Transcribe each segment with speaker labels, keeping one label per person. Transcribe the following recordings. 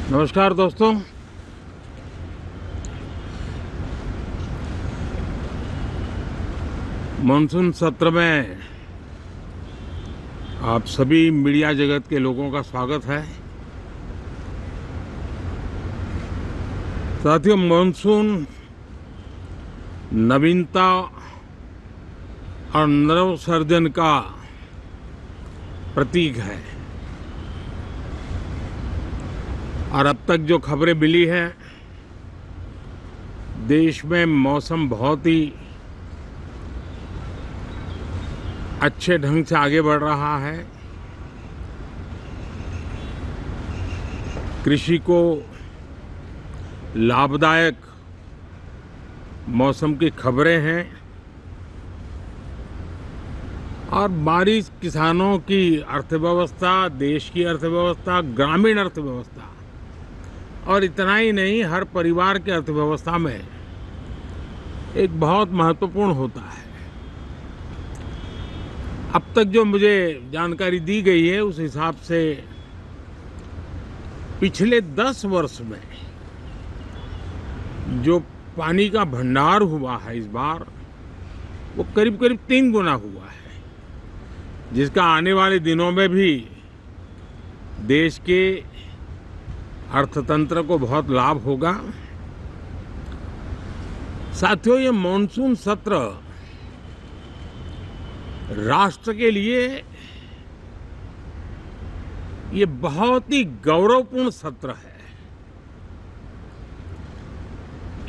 Speaker 1: नमस्कार दोस्तों। मानसून सत्र में आप सभी मीडिया जगत के लोगों का स्वागत है। साथियों, मानसून नवीनता और नवसर्जन का प्रतीक है और अब तक जो खबरें मिली हैं, देश में मौसम बहुत ही अच्छे ढंग से आगे बढ़ रहा है। कृषि को लाभदायक मौसम की खबरें हैं और बारिश किसानों की अर्थव्यवस्था, देश की अर्थव्यवस्था, ग्रामीण अर्थव्यवस्था और इतना ही नहीं, हर परिवार की अर्थव्यवस्था में एक बहुत महत्वपूर्ण होता है। अब तक जो मुझे जानकारी दी गई है उस हिसाब से पिछले 10 वर्ष में जो पानी का भंडार हुआ है इस बार, वो करीब करीब 3 गुना हुआ है, जिसका आने वाले दिनों में भी देश के अर्थतंत्र को बहुत लाभ होगा। साथियों, ये मॉनसून सत्र राष्ट्र के लिए ये बहुत ही गौरवपूर्ण सत्र है।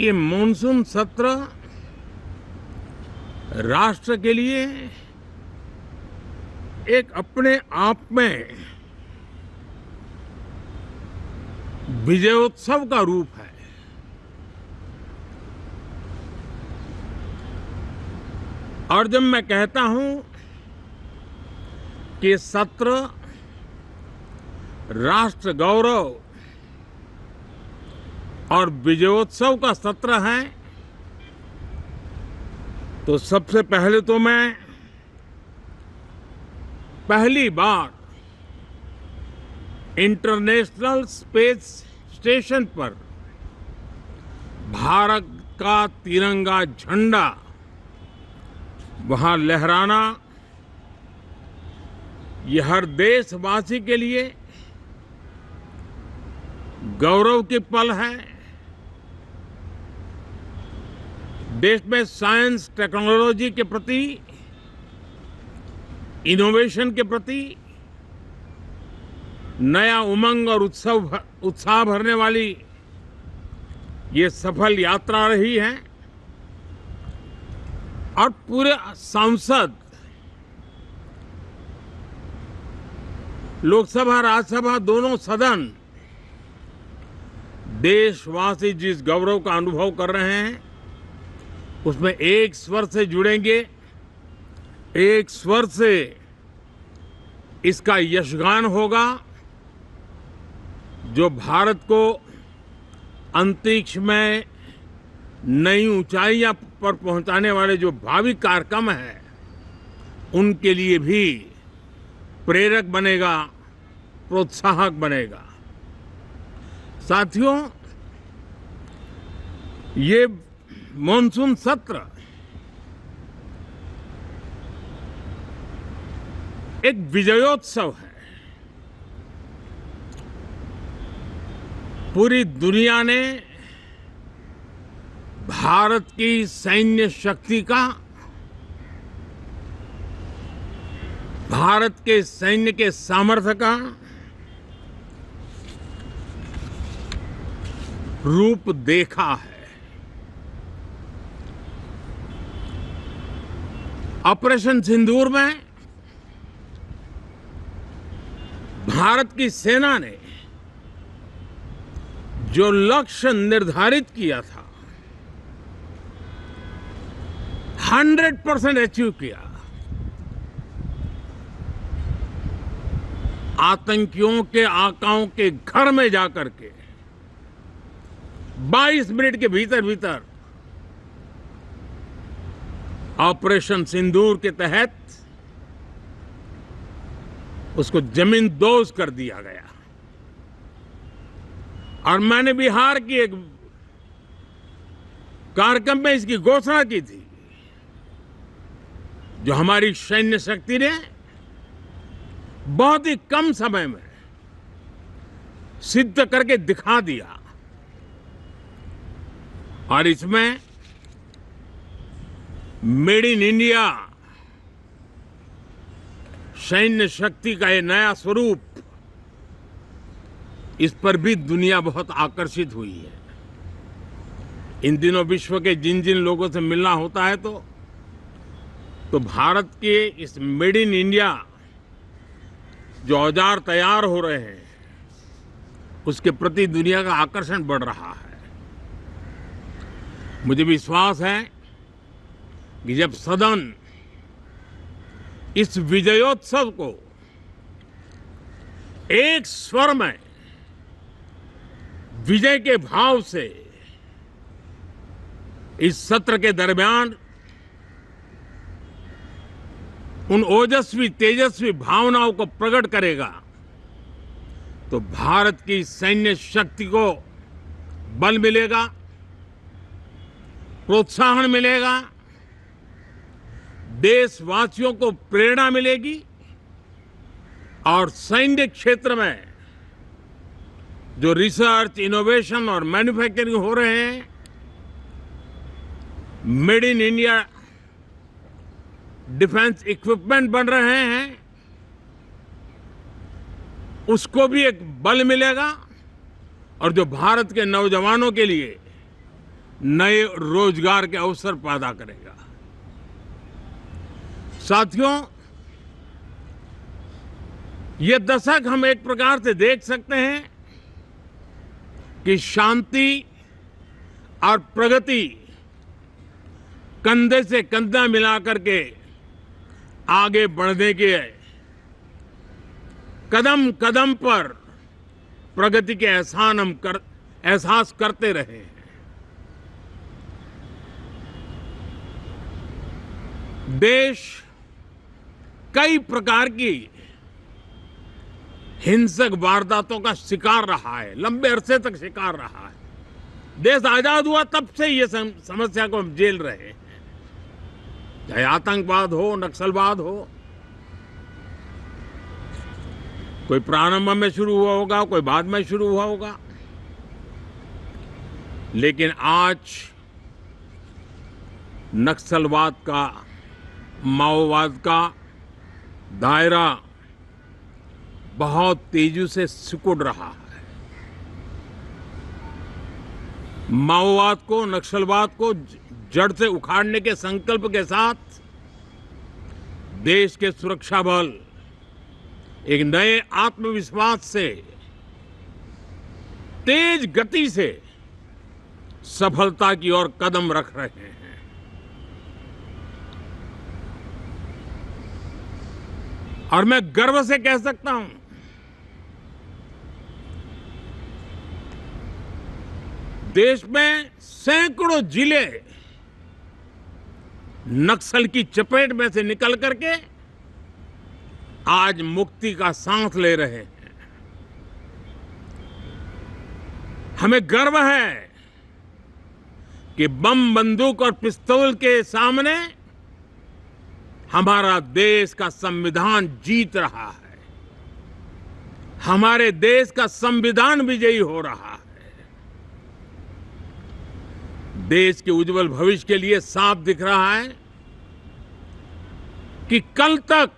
Speaker 1: ये मॉनसून सत्र राष्ट्र के लिए एक अपने आप में विजयोत्सव का रूप है। और जब मैं कहता हूं कि सत्र राष्ट्र गौरव और विजयोत्सव का सत्र है, तो सबसे पहले तो मैं पहली बार इंटरनेशनल स्पेस स्टेशन पर भारत का तिरंगा झंडा वहां लहराना, ये हर देशवासी के लिए गौरव की पल है। देश में साइंस टेक्नोलॉजी के प्रति, इनोवेशन के प्रति नया उमंग और उत्साह भरने वाली ये सफल यात्रा रही है और पूरे सांसद, लोकसभा राज्यसभा दोनों सदन देशवासी जिस गौरव का अनुभव कर रहे हैं उसमें एक स्वर से जुड़ेंगे, एक स्वर से इसका यशगान होगा, जो भारत को अंतरिक्ष में नई ऊंचाइयां पर पहुंचाने वाले जो भावी कार्यक्रम हैं उनके लिए भी प्रेरक बनेगा, प्रोत्साहक बनेगा। साथियों, ये मॉनसून सत्र एक विजयोत्सव है। पूरी दुनिया ने भारत की सैन्य शक्ति का, भारत के सैन्य के सामर्थ्य का रूप देखा है। ऑपरेशन सिंदूर में भारत की सेना ने जो लक्ष्य निर्धारित किया था 100% अचीव किया। आतंकियों के आकाओं के घर में जाकर के 22 मिनट के भीतर भीतर ऑपरेशन सिंदूर के तहत उसको जमींदोज कर दिया गया। और मैंने बिहार की एक कार्यक्रम में इसकी घोषणा की थी, जो हमारी सैन्य शक्ति ने बहुत ही कम समय में सिद्ध करके दिखा दिया। और इसमें मेड इन इंडिया सैन्य शक्ति का ये नया स्वरूप, इस पर भी दुनिया बहुत आकर्षित हुई है। इन दिनों विश्व के जिन जिन लोगों से मिलना होता है तो भारत के इस मेड इन इंडिया जो औजार तैयार हो रहे हैं, उसके प्रति दुनिया का आकर्षण बढ़ रहा है। मुझे विश्वास है कि जब सदन इस विजयोत्सव को एक स्वर में विजय के भाव से इस सत्र के दरमियान उन ओजस्वी तेजस्वी भावनाओं को प्रकट करेगा, तो भारत की सैन्य शक्ति को बल मिलेगा, प्रोत्साहन मिलेगा, देशवासियों को प्रेरणा मिलेगी और सैन्य क्षेत्र में जो रिसर्च, इनोवेशन और मैन्युफैक्चरिंग हो रहे हैं, made in India defence equipment बन रहे हैं, उसको भी एक बल मिलेगा और जो भारत के नौजवानों के लिए नए रोजगार के अवसर पैदा करेगा। साथियों, ये दशक हम एक प्रकार से देख सकते हैं कि शांति और प्रगति कंधे से कंधा मिलाकर के आगे बढ़ने के कदम कदम पर प्रगति के एहसास करते रहे हैं। देश कई प्रकार की हिंसक वारदातों का शिकार रहा है, लंबे अरसे तक शिकार रहा है। देश आजाद हुआ तब से ये समस्या को हम झेल रहे हैं, चाहे आतंकवाद हो, नक्सलवाद हो। कोई प्रारंभ में शुरू हुआ होगा, कोई बाद में शुरू हुआ होगा, लेकिन आज नक्सलवाद का, माओवाद का दायरा बहुत तेजी से सिकुड़ रहा है। माओवाद को, नक्सलवाद को जड़ से उखाड़ने के संकल्प के साथ देश के सुरक्षा बल एक नए आत्मविश्वास से, तेज गति से सफलता की ओर कदम रख रहे हैं। और मैं गर्व से कह सकता हूं, देश में सैकड़ों जिले नक्सल की चपेट में से निकल करके आज मुक्ति का सांस ले रहे हैं। हमें गर्व है कि बम, बंदूक और पिस्तौल के सामने हमारा देश का संविधान जीत रहा है, हमारे देश का संविधान विजयी हो रहा है। देश के उज्जवल भविष्य के लिए साफ दिख रहा है कि कल तक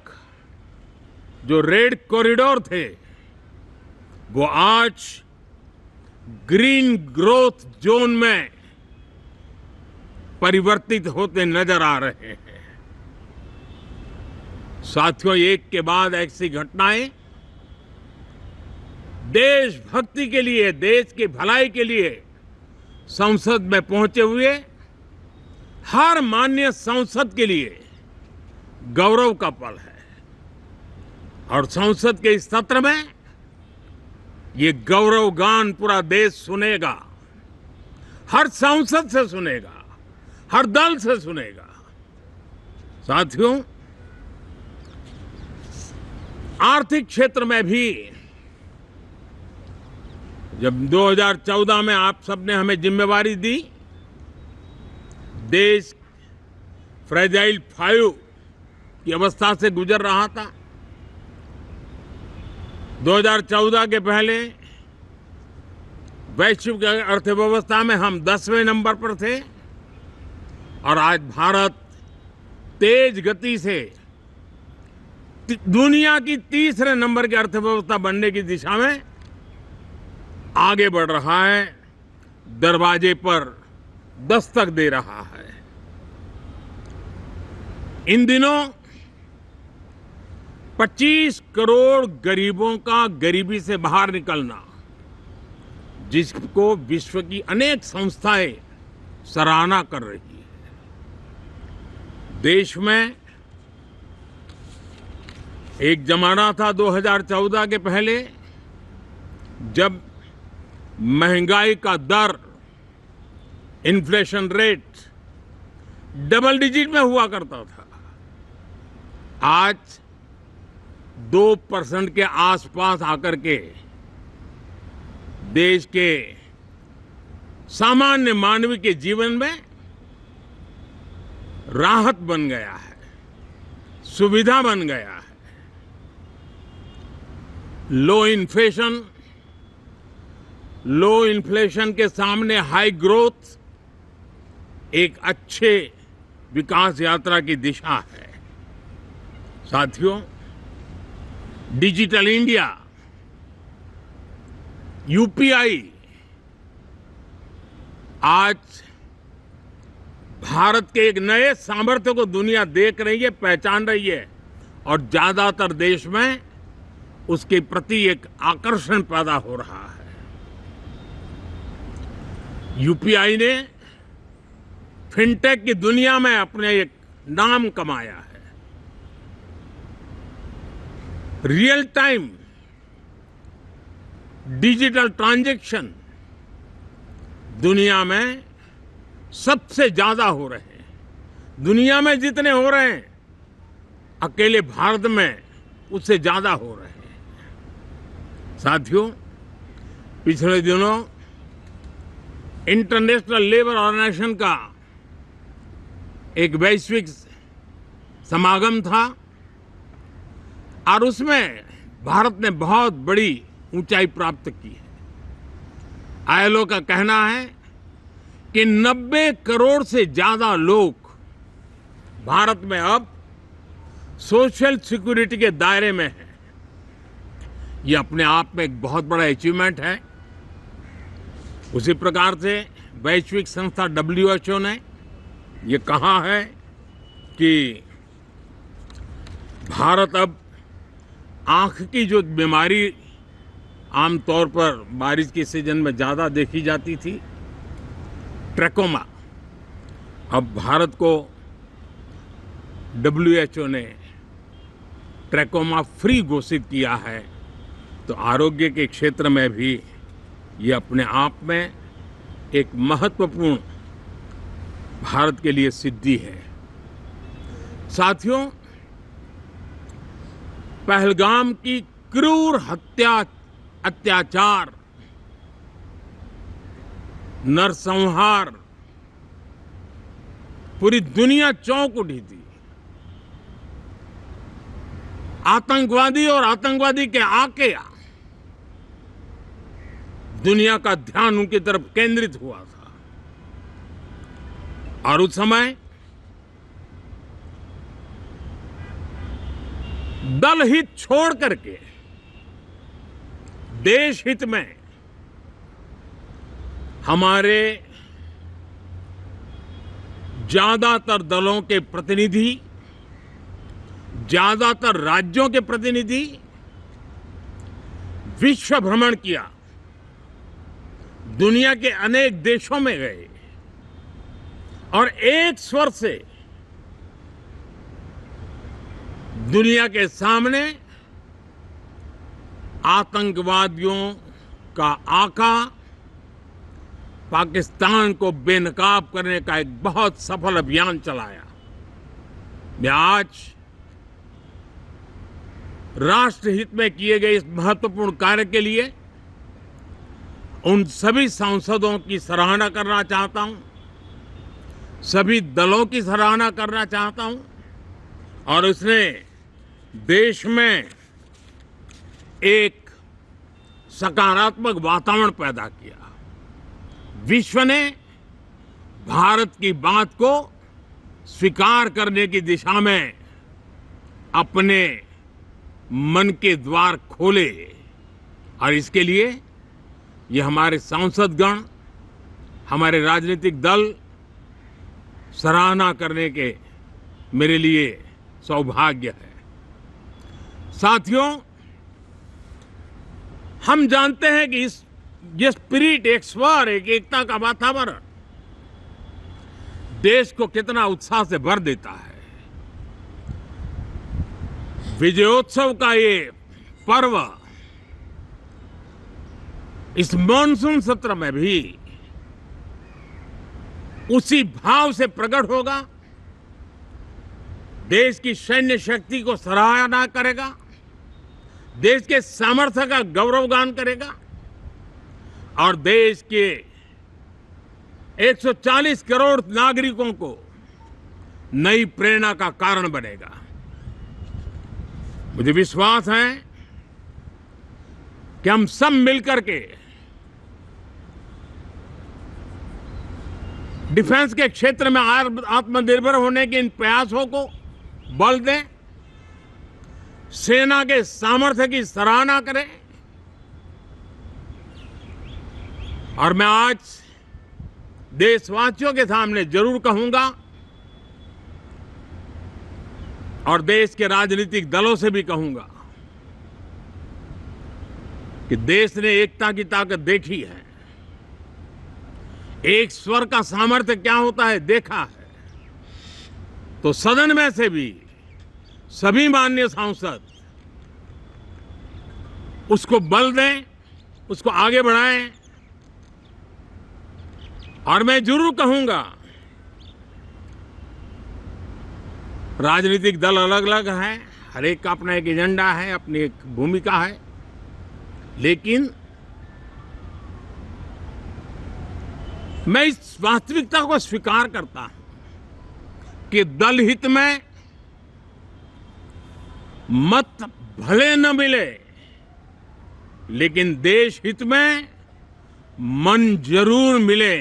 Speaker 1: जो रेड कॉरिडोर थे, वो आज ग्रीन ग्रोथ जोन में परिवर्तित होते नजर आ रहे हैं। साथियों, एक के बाद ऐसी घटनाएं देशभक्ति के लिए, देश की भलाई के लिए संसद में पहुंचे हुए हर माननीय सांसद के लिए गौरव का पल है। और संसद के इस सत्र में ये गौरव गान पूरा देश सुनेगा, हर सांसद से सुनेगा, हर दल से सुनेगा। साथियों, आर्थिक क्षेत्र में भी जब 2014 में आप सबने हमें जिम्मेवारी दी, देश फ्रेजाइल 5 की अवस्था से गुजर रहा था। 2014 के पहले वैश्विक अर्थव्यवस्था में हम 10वें नंबर पर थे और आज भारत तेज गति से दुनिया की तीसरे नंबर की अर्थव्यवस्था बनने की दिशा में आगे बढ़ रहा है, दरवाजे पर दस्तक दे रहा है। इन दिनों 25 करोड़ गरीबों का गरीबी से बाहर निकलना, जिसको विश्व की अनेक संस्थाएं सराहना कर रही है। देश में एक जमाना था 2014 के पहले, जब महंगाई का दर, इन्फ्लेशन रेट डबल डिजिट में हुआ करता था। आज 2% के आसपास आकर के देश के सामान्य मानव के जीवन में राहत बन गया है, सुविधा बन गया है। लो इन्फ्लेशन के सामने हाई ग्रोथ एक अच्छे विकास यात्रा की दिशा है। साथियों, डिजिटल इंडिया, यूपीआई आज भारत के एक नए सामर्थ्य को दुनिया देख रही है, पहचान रही है और ज्यादातर देश में उसके प्रति एक आकर्षण पैदा हो रहा है। यूपीआई ने फिनटेक की दुनिया में अपने एक नाम कमाया है। रियल टाइम डिजिटल ट्रांजैक्शन दुनिया में सबसे ज्यादा हो रहे हैं। दुनिया में जितने हो रहे हैं, अकेले भारत में उससे ज्यादा हो रहे हैं। साथियों, पिछले दिनों इंटरनेशनल लेबर ऑर्गेनाइजेशन का एक वैश्विक समागम था और उसमें भारत ने बहुत बड़ी ऊंचाई प्राप्त की है। आईएलओ का कहना है कि 90 करोड़ से ज्यादा लोग भारत में अब सोशल सिक्योरिटी के दायरे में हैं। ये अपने आप में एक बहुत बड़ा अचीवमेंट है। उसी प्रकार से वैश्विक संस्था WHO ने ये कहा है कि भारत अब आंख की जो बीमारी आमतौर पर बारिश के सीजन में ज्यादा देखी जाती थी, ट्रैकोमा, अब भारत को WHO ने ट्रैकोमा फ्री घोषित किया है। तो आरोग्य के क्षेत्र में भी ये अपने आप में एक महत्वपूर्ण भारत के लिए सिद्धि है। साथियों, पहलगाम की क्रूर हत्या, अत्याचार, नरसंहार, पूरी दुनिया चौंक उठी थी। आतंकवादी और आतंकवादी के आके दुनिया का ध्यान उनकी तरफ केंद्रित हुआ था और उस समय दल हित छोड़ करके देश हित में हमारे ज्यादातर दलों के प्रतिनिधि, ज्यादातर राज्यों के प्रतिनिधि विश्व भ्रमण किया, दुनिया के अनेक देशों में गए और एक स्वर से दुनिया के सामने आतंकवादियों का आका पाकिस्तान को बेनकाब करने का एक बहुत सफल अभियान चलाया। मैं आज राष्ट्र हित में किए गए इस महत्वपूर्ण कार्य के लिए उन सभी सांसदों की सराहना करना चाहता हूं, सभी दलों की सराहना करना चाहता हूं और उसने देश में एक सकारात्मक वातावरण पैदा किया। विश्व ने भारत की बात को स्वीकार करने की दिशा में अपने मन के द्वार खोले और इसके लिए ये हमारे सांसदगण, हमारे राजनीतिक दल सराहना करने के मेरे लिए सौभाग्य है। साथियों, हम जानते हैं कि ये स्पिरिट, एक स्वर, एक एकता का वातावरण देश को कितना उत्साह से भर देता है। विजयोत्सव का ये पर्व इस मॉनसून सत्र में भी उसी भाव से प्रकट होगा। देश की सैन्य शक्ति को सराहना करेगा, देश के सामर्थ्य का गौरवगान करेगा और देश के 140 करोड़ नागरिकों को नई प्रेरणा का कारण बनेगा। मुझे विश्वास है कि हम सब मिलकर के डिफेंस के क्षेत्र में आत्मनिर्भर होने के इन प्रयासों को बल दें, सेना के सामर्थ्य की सराहना करें और मैं आज देशवासियों के सामने जरूर कहूंगा और देश के राजनीतिक दलों से भी कहूंगा कि देश ने एकता की ताकत देखी है, एक स्वर का सामर्थ्य क्या होता है देखा है। तो सदन में से भी सभी माननीय सांसद उसको बल दें, उसको आगे बढ़ाएं और मैं जरूर कहूंगा, राजनीतिक दल अलग अलग हैं, हर एक का अपना एक एजेंडा है, अपनी एक भूमिका है, लेकिन मैं इस वास्तविकता को स्वीकार करता हूं कि दल हित में मत भले न मिले, लेकिन देश हित में मन जरूर मिले।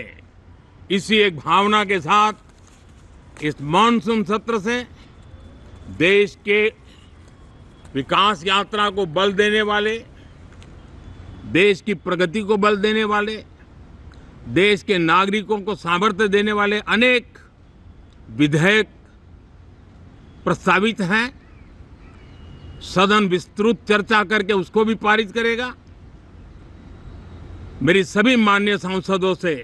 Speaker 1: इसी एक भावना के साथ इस मॉनसून सत्र से देश के विकास यात्रा को बल देने वाले, देश की प्रगति को बल देने वाले, देश के नागरिकों को सामर्थ्य देने वाले अनेक विधेयक प्रस्तावित हैं। सदन विस्तृत चर्चा करके उसको भी पारित करेगा। मेरी सभी माननीय सांसदों से